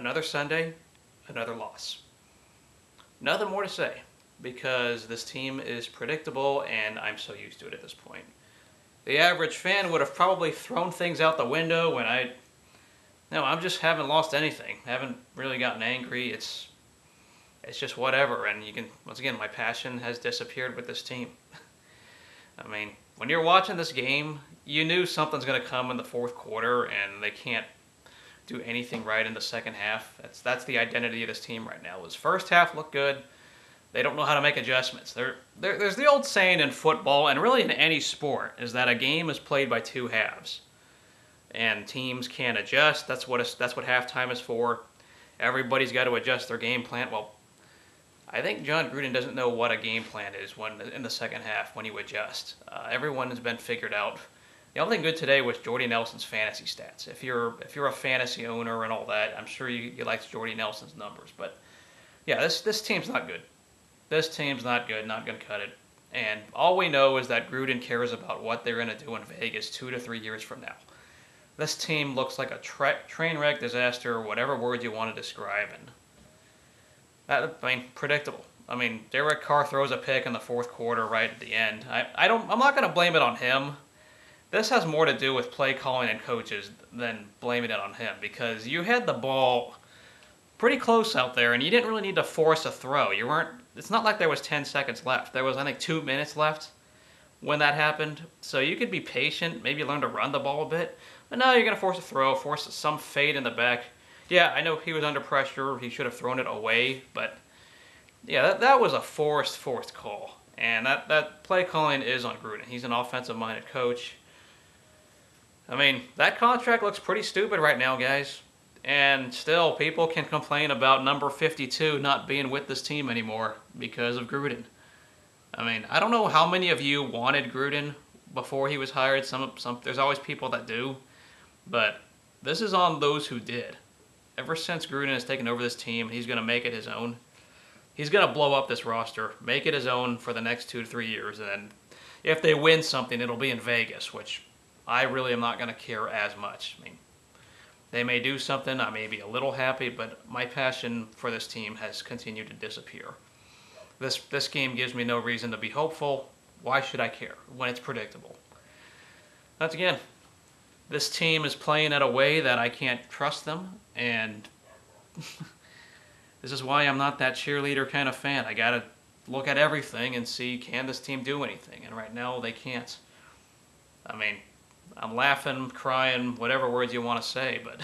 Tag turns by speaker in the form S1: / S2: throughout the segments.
S1: another Sunday, another loss. Nothing more to say because this team is predictable and I'm so used to it at this point. The average fan would have probably thrown things out the window when I just haven't lost anything. Haven't really gotten angry. It's just whatever. And you can, once again, my passion has disappeared with this team. I mean, when you're watching this game, you knew something's going to come in the fourth quarter and they can't do anything right in the second half. That's the identity of this team right now. Is first half look good. They don't know how to make adjustments. There's the old saying in football, and really in any sport, is that a game is played by two halves. And teams can't adjust. That's what halftime is for. Everybody's got to adjust their game plan. Well, I think John Gruden doesn't know what a game plan is when in the second half when you adjust. Everyone has been figured out. The only thing good today was Jordy Nelson's fantasy stats. If you're a fantasy owner and all that, I'm sure you liked Jordy Nelson's numbers. But yeah, this team's not good. This team's not good, not going to cut it. And all we know is that Gruden cares about what they're going to do in Vegas 2 to 3 years from now. This team looks like a train wreck disaster, whatever word you want to describe. And predictable. I mean, Derek Carr throws a pick in the fourth quarter right at the end. I'm not going to blame it on him. This has more to do with play calling and coaches than blaming it on him because you had the ball pretty close out there and you didn't really need to force a throw. It's not like there was 10 seconds left. There was, I think, 2 minutes left when that happened. So you could be patient, maybe learn to run the ball a bit. But now you're going to force a throw, force some fade in the back. Yeah, I know he was under pressure. He should have thrown it away. But yeah, that was a forced call. And that play calling is on Gruden. He's an offensive-minded coach. I mean, that contract looks pretty stupid right now, guys. And still, people can complain about number 52 not being with this team anymore because of Gruden. I mean, I don't know how many of you wanted Gruden before he was hired. There's always people that do. But this is on those who did. Ever since Gruden has taken over this team, he's going to make it his own. He's going to blow up this roster, make it his own for the next 2 to 3 years. And then if they win something, it'll be in Vegas, which I really am not going to care as much. I mean, they may do something, I may be a little happy, but my passion for this team has continued to disappear. This game gives me no reason to be hopeful. Why should I care when it's predictable? Once again, this team is playing in a way that I can't trust them, and this is why I'm not that cheerleader kind of fan. I got to look at everything and see, can this team do anything? And right now, they can't. I mean, I'm laughing, crying, whatever words you want to say, but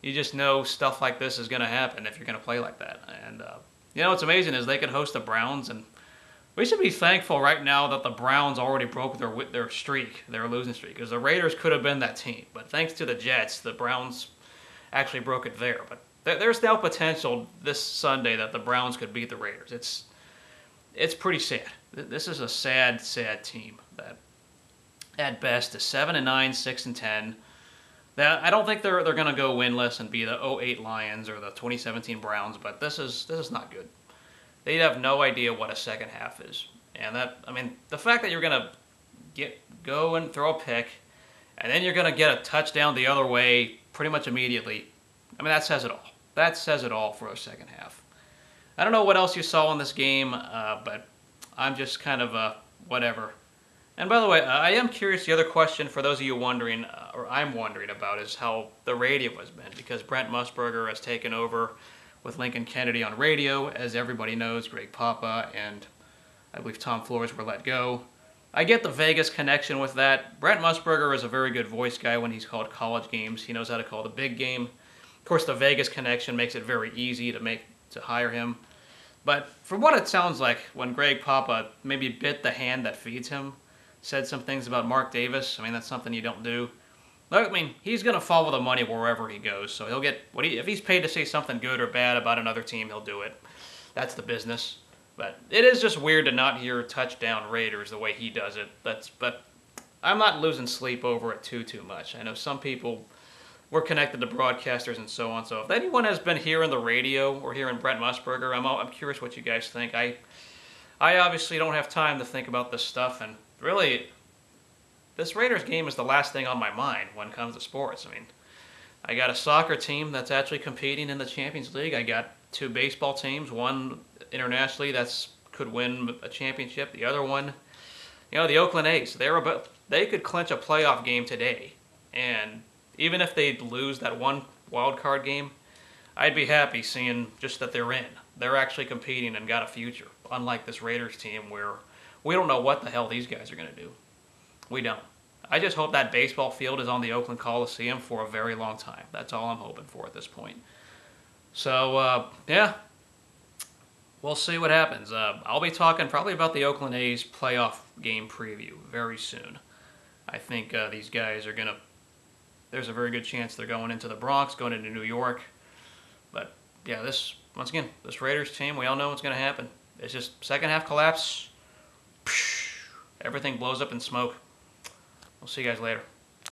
S1: you just know stuff like this is going to happen if you're going to play like that. And, what's amazing is they could host the Browns, and we should be thankful right now that the Browns already broke their streak, their losing streak, because the Raiders could have been that team. But thanks to the Jets, the Browns actually broke it there. But there's now potential this Sunday that the Browns could beat the Raiders. It's pretty sad. This is a sad, sad team that at best is 7-9, 6-10. I don't think they're going to go winless and be the 2008 Lions or the 2017 Browns, but this is not good. They have no idea what a second half is. And the fact that you're going to go and throw a pick, and then you're going to get a touchdown the other way pretty much immediately, that says it all. That says it all for a second half. I don't know what else you saw in this game, but I'm just kind of whatever. And by the way, I am curious, the other question for those of you wondering, or I'm wondering about, is how the radio has been. Because Brent Musburger has taken over with Lincoln Kennedy on radio. As everybody knows, Greg Papa and I believe Tom Flores were let go. I get the Vegas connection with that. Brent Musburger is a very good voice guy when he's called college games. He knows how to call the big game. Of course, the Vegas connection makes it very easy to hire him. But from what it sounds like, when Greg Papa maybe bit the hand that feeds him, said some things about Mark Davis. That's something you don't do. He's going to follow the money wherever he goes. So he'll get if he's paid to say something good or bad about another team, he'll do it. That's the business. But it is just weird to not hear touchdown Raiders the way he does it. But I'm not losing sleep over it too much. I know some people were connected to broadcasters and so on. So if anyone has been hearing the radio or hearing Brent Musburger, I'm curious what you guys think. I obviously don't have time to think about this stuff, and really, this Raiders game is the last thing on my mind when it comes to sports. I got a soccer team that's actually competing in the Champions League. I got two baseball teams, one internationally that's could win a championship. The other one, the Oakland A's. They could clinch a playoff game today, and even if they lose that one wild card game, I'd be happy seeing just that they're in. They're actually competing and got a future. Unlike this Raiders team where we don't know what the hell these guys are going to do. We don't. I just hope that baseball field is on the Oakland Coliseum for a very long time. That's all I'm hoping for at this point. So, yeah, we'll see what happens. I'll be talking probably about the Oakland A's playoff game preview very soon. I think these guys are going to, there's a very good chance they're going into the Bronx, going into New York. But, yeah, once again, this Raiders team, we all know what's going to happen. It's just second half collapse. Everything blows up in smoke. We'll see you guys later.